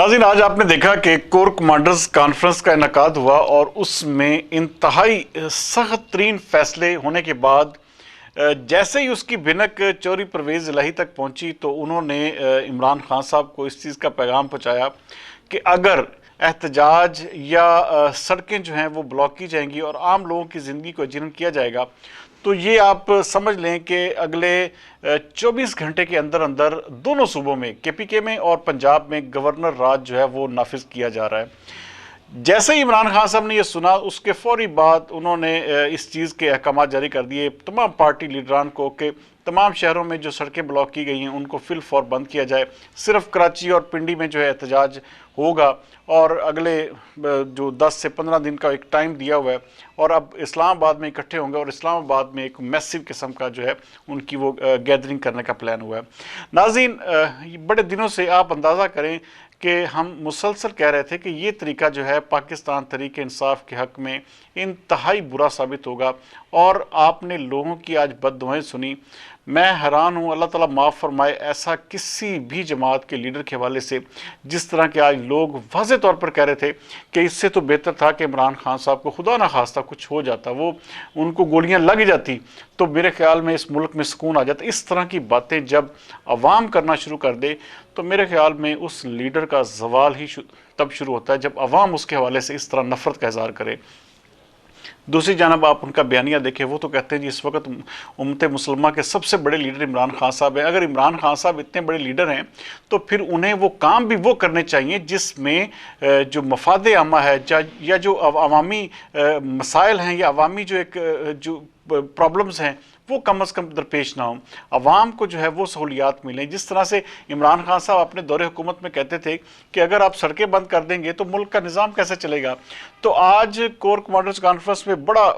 नाज़रीन, आज आपने देखा कि कोर कमांडर्स कॉन्फ्रेंस का इनेकाद हुआ और उसमें इंतहाई सख्त तरीन फैसले होने के बाद जैसे ही उसकी भिनक चौधरी परवेज़ इलाही तक पहुंची तो उन्होंने इमरान खान साहब को इस चीज़ का पैगाम पहुंचाया कि अगर एहतजाज या सड़कें जो हैं वो ब्लॉक की जाएंगी और आम लोगों की ज़िंदगी को अजीरन किया जाएगा तो ये आप समझ लें कि अगले 24 घंटे के अंदर अंदर दोनों सूबों में केपीके में और पंजाब में गवर्नर राज जो है वो नाफिज किया जा रहा है। जैसे ही इमरान खान साहब ने ये सुना उसके फौरी बाद उन्होंने इस चीज़ के अहकाम जारी कर दिए तमाम पार्टी लीडरान को कि तमाम शहरों में जो सड़कें ब्लॉक की गई हैं उनको फिल फौर बंद किया जाए। सिर्फ कराची और पिंडी में जो है एहतजाज होगा और अगले जो 10 से 15 दिन का एक टाइम दिया हुआ है और अब इस्लामाबाद में इकट्ठे होंगे और इस्लामाबाद में एक मैसिव किस्म का जो है उनकी वो गैदरिंग करने का प्लान हुआ है। नाज़रीन, बड़े दिनों से आप अंदाज़ा करें कि हम मुसलसल कह रहे थे कि ये तरीका जो है पाकिस्तान तहरीक इंसाफ के हक़ में इंतहाई बुरा साबित होगा और आपने लोगों की आज बद्दुआएं सुनी। मैं हैरान हूँ, अल्लाह ताला माफ़ फरमाए, ऐसा किसी भी जमात के लीडर के हवाले से जिस तरह के आज लोग वाज़े तौर पर कह रहे थे कि इससे तो बेहतर था कि इमरान खान साहब को खुदा ना खास्ता कुछ हो जाता, वो उनको गोलियां लग जाती तो मेरे ख्याल में इस मुल्क में सुकून आ जाता। इस तरह की बातें जब अवाम करना शुरू कर दे तो मेरे ख्याल में उस लीडर का ज़वाल ही तब शुरू होता है जब अवाम उसके हवाले से इस तरह नफ़रत का इज़हार करे। दूसरी जानब आप उनका बयानिया देखें, वो तो कहते हैं जी इस वक्त उम्मत मुसलमा के सबसे बड़े लीडर इमरान खान साहब हैं। अगर इमरान खान साहब इतने बड़े लीडर हैं तो फिर उन्हें वो काम भी वो करने चाहिए जिसमें जो मफाद आमा है या जो अवामी मसाइल हैं या अवामी जो एक जो प्रॉब्लम्स हैं वो कम से कम दरपेश ना हो, अवाम को जो है वो सहूलियात मिलें। जिस तरह से इमरान खान साहब अपने दौरे हुकूमत में कहते थे कि अगर आप सड़कें बंद कर देंगे तो मुल्क का निज़ाम कैसे चलेगा, तो आज कोर कमांडर्स कॉन्फ्रेंस में बड़ा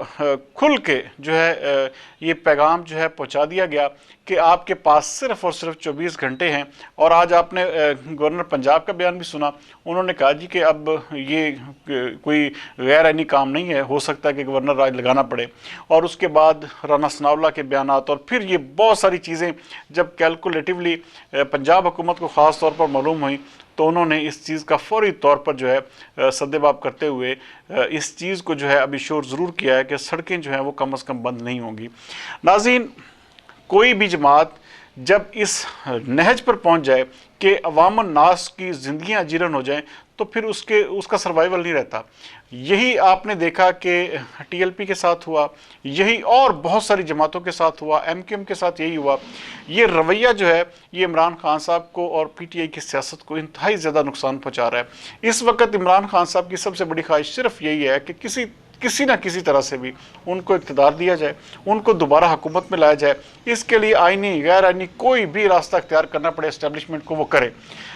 खुल के जो है ये पैगाम जो है पहुंचा दिया गया कि आपके पास सिर्फ और सिर्फ 24 घंटे हैं। और आज आपने गवर्नर पंजाब का बयान भी सुना, उन्होंने कहा जी कि अब ये कोई गैर आईनी काम नहीं है, हो सकता है कि गवर्नर राज लगाना पड़े। और उसके बाद राना सनाउल्लाह के बयानात और फिर ये बहुत सारी चीज़ें जब कैलकुलेटिवली पंजाब हुकूमत को ख़ास तौर पर मालूम हुई तो उन्होंने इस चीज़ का फौरी तौर पर जो है सद्देबाब करते हुए इस चीज़ को जो है अभी शोर ज़रूर किया है कि सड़कें जो हैं वो कम अज़ कम बंद नहीं होंगी। नाज़रीन, कोई भी जमात जब इस नहज पर पहुंच जाए कि अवामन नास की ज़िंदगियां अजीरन हो जाएं तो फिर उसका सर्वाइवल नहीं रहता। यही आपने देखा कि टीएलपी के साथ हुआ, यही और बहुत सारी जमातों के साथ हुआ, एमक्यूएम के साथ यही हुआ। ये रवैया जो है ये इमरान खान साहब को और पीटीआई की सियासत को इंतहाई ज़्यादा नुकसान पहुंचा रहा है। इस वक्त इमरान खान साहब की सबसे बड़ी ख्वाहिश सिर्फ यही है कि किसी ना किसी तरह से भी उनको इक़्तिदार दिया जाए, उनको दोबारा हुकूमत में लाया जाए। इसके लिए आईनी गैर आईनी कोई भी रास्ता इख्तियार करना पड़े एस्टेब्लिशमेंट को वो करे।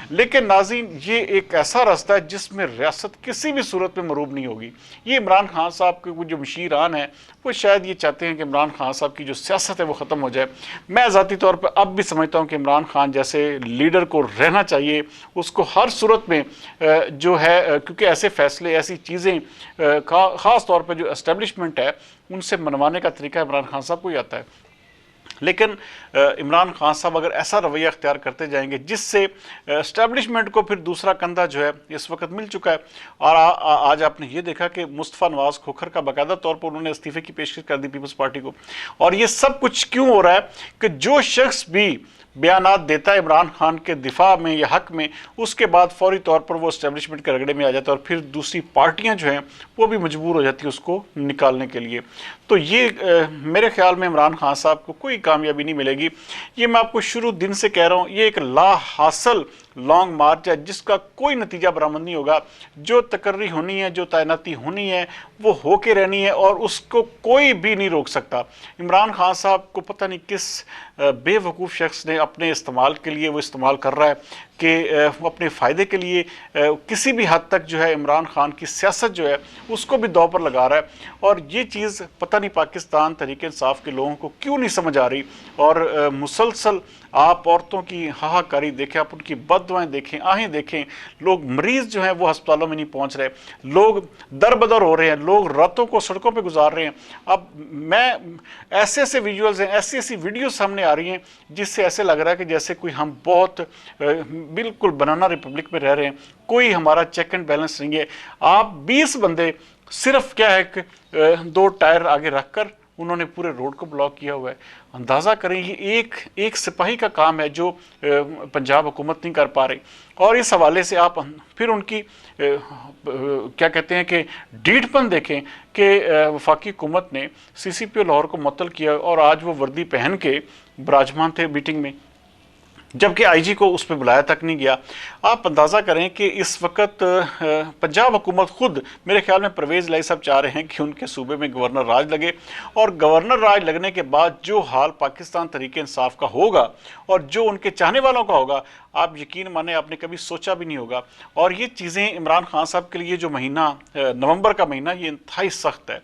लेकिन नाज़रीन, ये एक ऐसा रास्ता है जिसमें रियासत किसी भी सूरत में मरूब नहीं होगी। ये इमरान खान साहब के जो मशीरान हैं वो शायद ये चाहते हैं कि इमरान खान साहब की जो सियासत है वो ख़त्म हो जाए। मैं ज़ाती तौर पर अब भी समझता हूँ कि इमरान खान जैसे लीडर को रहना चाहिए, उसको हर सूरत में जो है, क्योंकि ऐसे फैसले ऐसी चीज़ें ख़ास तौर पर जो एस्टेब्लिशमेंट है उनसे मनवाने का तरीका इमरान खान साहब को ही आता है। लेकिन इमरान खान साहब अगर ऐसा रवैया अख्तियार करते जाएंगे जिससे एस्टेब्लिशमेंट को फिर दूसरा कंधा जो है इस वक्त मिल चुका है। और आज आपने ये देखा कि मुस्तफ़ा नवाज़ खोखर का बाकायदा तौर पर उन्होंने इस्तीफे की पेशकश कर दी पीपल्स पार्टी को। और ये सब कुछ क्यों हो रहा है कि जो शख्स भी बयानात देता है इमरान खान के दिफा में या हक में, उसके बाद फौरी तौर पर वो एस्टेब्लिशमेंट के रगड़े में आ जाता है और फिर दूसरी पार्टियां जो हैं वो भी मजबूर हो जाती है उसको निकालने के लिए। तो ये मेरे ख्याल में इमरान खान साहब को कोई कामयाबी नहीं मिलेगी। ये मैं आपको शुरू दिन से कह रहा हूँ, ये एक ला हासिल लॉन्ग मार्च है जिसका कोई नतीजा बरामद नहीं होगा। जो तकर्री होनी है, जो तैनाती होनी है वो होके रहनी है और उसको कोई भी नहीं रोक सकता। इमरान खान साहब को पता नहीं किस बेवकूफ़ शख्स ने अपने इस्तेमाल के लिए वो इस्तेमाल कर रहा है कि वो अपने फ़ायदे के लिए किसी भी हद तक जो है इमरान खान की सियासत जो है उसको भी दांव पर लगा रहा है। और ये चीज़ पता नहीं पाकिस्तान तहरीक इंसाफ के लोगों को क्यों नहीं समझ आ रही। और मुसलसल आप औरतों की हाहाकारी देखें, आप उनकी बददुआएं देखें, आहें देखें, लोग मरीज़ जो हैं वो अस्पतालों में नहीं पहुंच रहे, लोग दर बदर हो रहे हैं, लोग रातों को सड़कों पे गुजार रहे हैं। अब मैं ऐसे विजुअल्स हैं, ऐसी वीडियोस सामने आ रही हैं जिससे ऐसे लग रहा है कि जैसे कोई हम बहुत बिल्कुल बनाना रिपब्लिक में रह रहे हैं, कोई हमारा चेक एंड बैलेंस नहीं है। आप 20 बंदे सिर्फ क्या है कि 2 टायर आगे रखकर उन्होंने पूरे रोड को ब्लॉक किया हुआ है। अंदाज़ा करें ये एक सिपाही का काम है जो पंजाब हुकूमत नहीं कर पा रही। और इस हवाले से आप फिर उनकी क्या कहते हैं कि डीठपन देखें कि वफाकी हुकूमत ने CCPO लाहौर को मुअत्तल किया और आज वो वर्दी पहन के विराजमान थे मीटिंग में, जबकि IG को उस पर बुलाया तक नहीं गया। आप अंदाज़ा करें कि इस वक्त पंजाब हुकूमत खुद, मेरे ख्याल में परवेज़ इलाही साहब चाह रहे हैं कि उनके सूबे में गवर्नर राज लगे, और गवर्नर राज लगने के बाद जो हाल पाकिस्तान तहरीक इंसाफ का होगा और जो उनके चाहने वालों का होगा, आप यकीन माने आपने कभी सोचा भी नहीं होगा। और ये चीज़ें इमरान खान साहब के लिए जो महीना नवंबर का महीना ये इंतहाई सख्त है,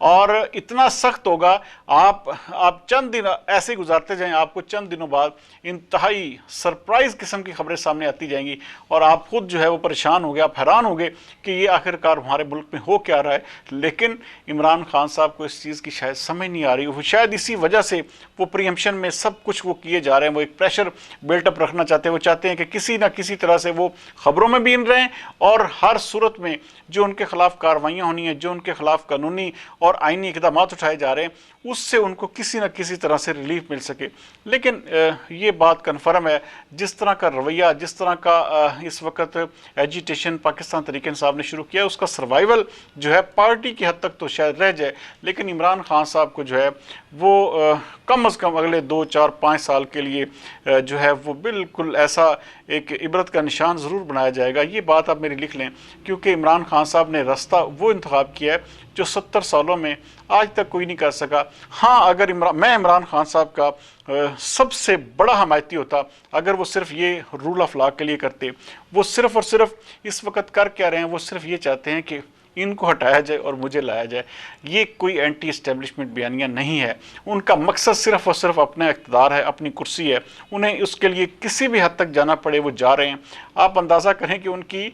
और इतना सख्त होगा आप चंद दिन ऐसे गुजारते जाएं, आपको चंद दिनों बाद इंतहाई सरप्राइज किस्म की खबरें सामने आती जाएंगी और आप खुद जो है वो परेशान हो गए, आप हैरान हो गए कि ये आखिरकार हमारे मुल्क में हो क्या रहा है। लेकिन इमरान खान साहब को इस चीज़ की शायद समझ नहीं आ रही, वो शायद इसी वजह से वो प्रीएम्पशन में सब कुछ वो किए जा रहे हैं। वो एक प्रेशर बिल्टअप रखना चाहते हैं, वो चाहते हैं कि किसी ना किसी तरह से वो खबरों में भी इन रहें और हर सूरत में जो उनके खिलाफ कार्रवाइयाँ होनी है, जो उनके खिलाफ कानूनी और आईनी इक़दाम उठाए जा रहे हैं, उससे उनको किसी न किसी तरह से रिलीफ मिल सके। लेकिन ये बात कन्फर्म है, जिस तरह का रवैया, जिस तरह का इस वक्त एजिटेशन पाकिस्तान तहरीक इंसाफ ने शुरू किया, उसका सर्वाइवल जो है पार्टी की हद तक तो शायद रह जाए, लेकिन इमरान खान साहब को जो है वो कम अज़ कम अगले 2, 4, 5 साल के लिए जो है वो बिल्कुल ऐसा एक इबरत का निशान ज़रूर बनाया जाएगा। ये बात आप मेरी लिख लें, क्योंकि इमरान खान साहब ने रास्ता वो इंतखाब किया है जो 70 सालों में आज तक कोई नहीं कर सका। हाँ, अगर मैं इमरान खान साहब का सबसे बड़ा हमायती होता अगर वो सिर्फ ये रूल ऑफ लॉ के लिए करते। वो सिर्फ और सिर्फ इस वक्त कर क्या रहे हैं, वो सिर्फ ये चाहते हैं कि इनको हटाया जाए और मुझे लाया जाए। ये कोई एंटी इस्टेब्लिशमेंट बयानियाँ नहीं है, उनका मकसद सिर्फ और सिर्फ अपना इक़्तिदार है, अपनी कुर्सी है। उन्हें उसके लिए किसी भी हद तक जाना पड़े वो जा रहे हैं। आप अंदाज़ा करें कि उनकी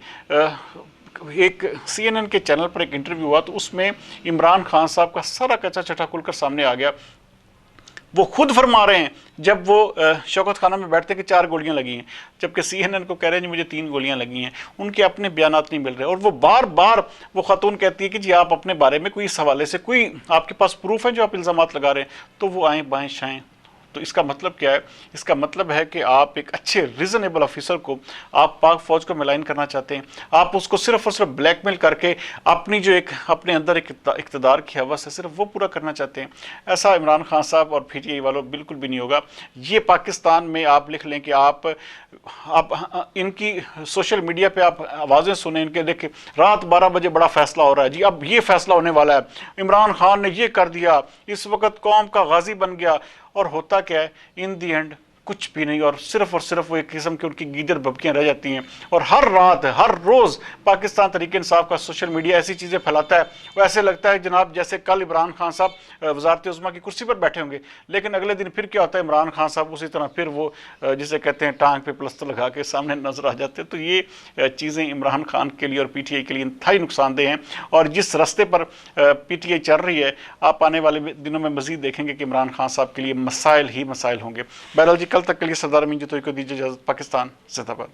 एक CNN के चैनल पर एक इंटरव्यू हुआ, तो उसमें इमरान खान साहब का सारा कच्चा चटा खुलकर सामने आ गया। वो खुद फरमा रहे हैं जब वो शौकत खाना में बैठते कि 4 गोलियां लगी हैं, जबकि CNN को कह रहे हैं जी मुझे 3 गोलियां लगी हैं। उनके अपने बयानात नहीं मिल रहे, और वो बार बार वो खातून कहती है कि जी आप अपने बारे में कोई इस हवाले से कोई आपके पास प्रूफ है जो आप इल्ज़ामात लगा रहे हैं, तो वो आएँ बाएँ शाएँ। तो इसका मतलब क्या है? इसका मतलब है कि आप एक अच्छे रीजनेबल ऑफिसर को आप पाक फौज को मिलाइन करना चाहते हैं। आप उसको सिर्फ और सिर्फ ब्लैकमेल करके अपनी जो एक अपने अंदर एक इक़्तिदार की हवस है सिर्फ वो पूरा करना चाहते हैं। ऐसा इमरान खान साहब और PTI वालों बिल्कुल भी नहीं होगा। ये पाकिस्तान में आप लिख लें कि आप इनकी सोशल मीडिया पे आप आवाज़ें सुने इनके, देखें रात 12 बजे बड़ा फैसला हो रहा है जी, अब ये फैसला होने वाला है, इमरान खान ने ये कर दिया, इस वक्त कौम का गाजी बन गया। और होता क्या है इन दी एंड? कुछ भी नहीं, और सिर्फ वो एक किस्म की उनकी गीदड़ बबकियाँ रह जाती हैं। और हर रात हर रोज़ पाकिस्तान तहरीक इंसाफ का सोशल मीडिया ऐसी चीज़ें फैलाता है, वो ऐसे लगता है जनाब जैसे कल इमरान खान साहब वज़ारत उज़्मा की कुर्सी पर बैठे होंगे, लेकिन अगले दिन फिर क्या होता है, इमरान खान साहब उसी तरह फिर वो जिसे कहते हैं टांग पे प्लस्तर लगा के सामने नजर आ जाते हैं। तो ये चीज़ें इमरान खान के लिए और PTI के लिए इंतहाई नुकसानदेह हैं। और जिस रास्ते पर PTI चल रही है, आप आने वाले दिनों में मज़ीद देखेंगे कि इमरान खान साहब के लिए मसाइल ही मसाइल होंगे। बहरहाल जी, कल तक के लिए सरदार अमीन जतोई को दीजिए इजाज़त। पाकिस्तान जिंदाबाद।